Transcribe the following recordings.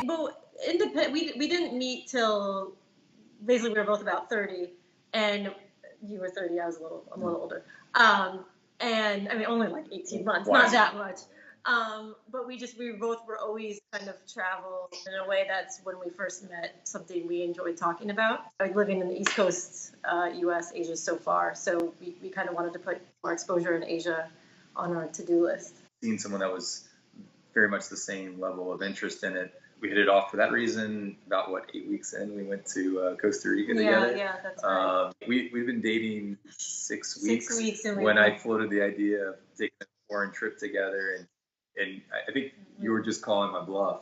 well, we didn't meet till basically we were both about 30, and you were 30, I'm a little older. And I mean, only like 18 months, not that much. But we both were always kind of travel in a way that's when we first met, something we enjoyed talking about. Living in the East Coast, US, Asia so far. So we kind of wanted to put more exposure in Asia on our to-do list. Seeing someone that was very much the same level of interest in it, we hit it off for that reason. About 8 weeks in, we went to Costa Rica together. Yeah, that's right. We've been dating 6 weeks. 6 weeks, and when I floated the idea of taking a foreign trip together, and I think you were just calling my bluff.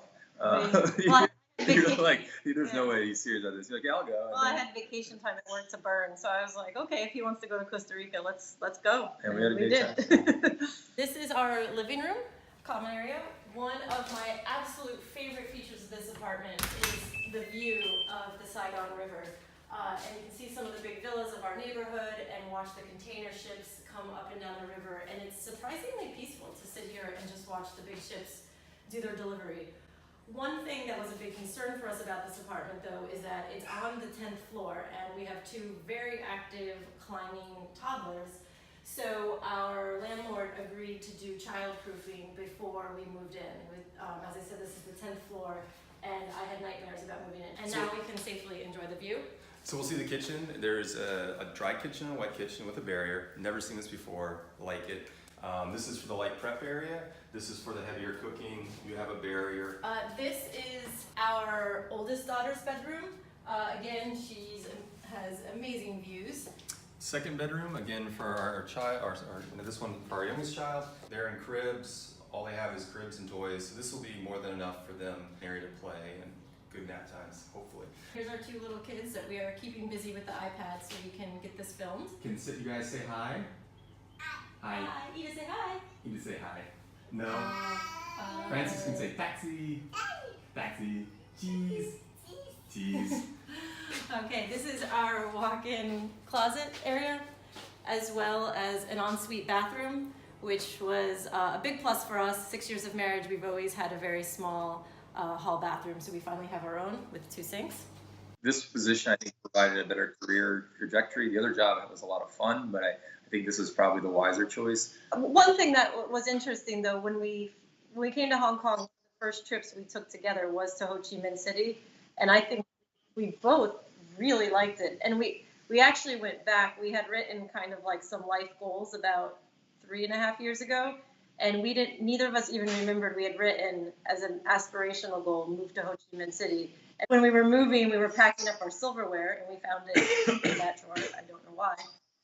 You're like, there's no way he's serious about this. You're like, yeah, I'll go. Well, I had vacation time at work to burn, so I was like, okay, if he wants to go to Costa Rica, let's go. And we had a good time. This is our living room, common area. One of my absolute favorite features of this apartment is the view of the Saigon River. And you can see some of the big villas of our neighborhood and watch the container ships come up and down the river. And it's surprisingly peaceful to sit here and just watch the big ships do their delivery. One thing that was a big concern for us about this apartment, though, is that it's on the 10th floor, and we have 2 very active climbing toddlers. So our landlord agreed to do childproofing before we moved in. As I said, this is the 10th floor, and I had nightmares about moving in. And now we can safely enjoy the view. So we'll see the kitchen. There's a dry kitchen and a wet kitchen with a barrier. Never seen this before, like it. This is for the light prep area. This is for the heavier cooking. You have a barrier. This is our oldest daughter's bedroom. Again, she has amazing views. Second bedroom, again for our child, or this one for our youngest child. They're in cribs. All they have is cribs and toys. So this will be more than enough for them, an area to play and good nap times, hopefully. Here's our 2 little kids that we are keeping busy with the iPad so we can get this filmed. Can you guys say hi? Hi. Ida, say hi. Ida, say hi. No. Francis can say taxi. Taxi. Cheese. Cheese. Okay, this is our walk-in closet area, as well as an ensuite bathroom, which was a big plus for us. 6 years of marriage, we've always had a very small hall bathroom, so we finally have our own with 2 sinks. This position, I think, provided a better career trajectory. The other job, it was a lot of fun, but I think this was probably the wiser choice. One thing that was interesting, though, when we came to Hong Kong, the first trips we took together was to Ho Chi Minh City, and I think we both really liked it. And we actually went back. We had written kind of like some life goals about 3.5 years ago, and neither of us even remembered we had written as an aspirational goal, move to Ho Chi Minh City. And when we were moving, we were packing up our silverware, and we found it in that drawer. I don't know why.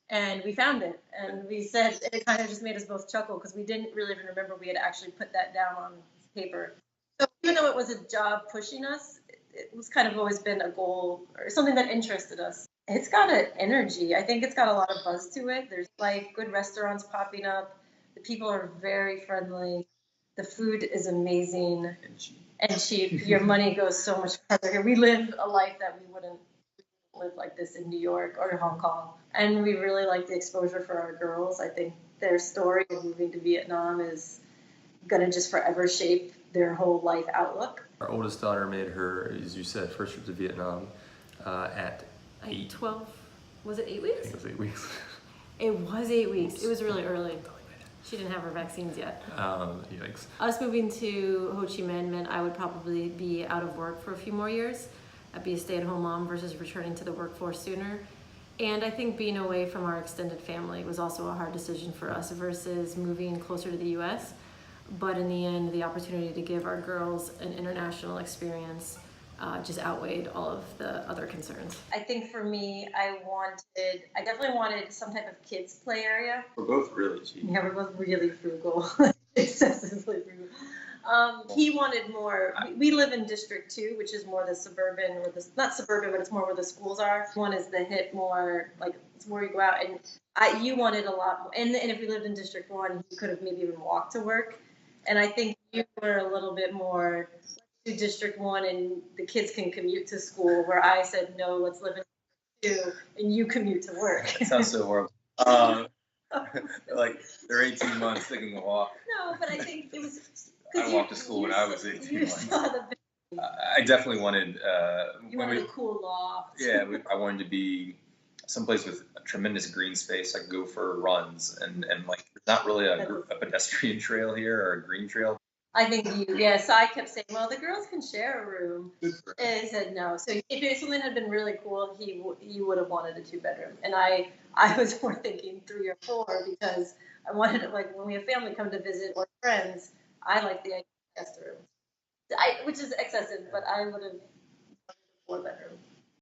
And we found it, and we said, it kind of just made us both chuckle because we didn't really even remember we had actually put that down on paper. So even though it was a job pushing us, it was kind of always been a goal or something that interested us. It's got an energy. I think it's got a lot of buzz to it. There's like good restaurants popping up. The people are very friendly. The food is amazing and cheap. Your money goes so much further here. We live a life that we wouldn't live like this in New York or Hong Kong. And we really like the exposure for our girls. I think their story of moving to Vietnam is going to just forever shape their whole life outlook. Our oldest daughter made her, as you said, first trip to Vietnam at 12. Was it 8 weeks? I think it was 8 weeks. It was 8 weeks. It was really early. She didn't have her vaccines yet. Yikes. Us moving to Ho Chi Minh meant I would probably be out of work for a few more years. I'd be a stay-at-home mom versus returning to the workforce sooner. And I think being away from our extended family was also a hard decision for us versus moving closer to the US. But in the end, the opportunity to give our girls an international experience just outweighed all of the other concerns. I think for me, I definitely wanted some type of kids play area. We're both really cheap. Yeah, we're both really frugal, excessively frugal. He wanted more. We live in District 2, which is more the suburban, or not suburban, but it's more where the schools are. One is the hip, more like it's where you go out. And you wanted a lot more. And if we lived in District 1, you could have maybe even walked to work. And I think you were a little bit more to District 1 and the kids can commute to school, where I said, no, let's live in District 2 and you commute to work. It sounds so horrible. Like they're 18 months, they can walk. No, but I think it was... I walked to school when I was 18 months. Saw the I definitely wanted. You wanted a cool loft. Yeah, I wanted to be someplace with a tremendous green space. I could go for runs and like there's not really a pedestrian trail here or a green trail. I think so I kept saying, well, the girls can share a room. And he said no. So if something had been really cool, he would have wanted a 2-bedroom. And I was more thinking 3 or 4 because I wanted it, like when we have family come to visit or friends, I like the idea of guest room. Which is excessive, but I would have wanted a 4-bedroom.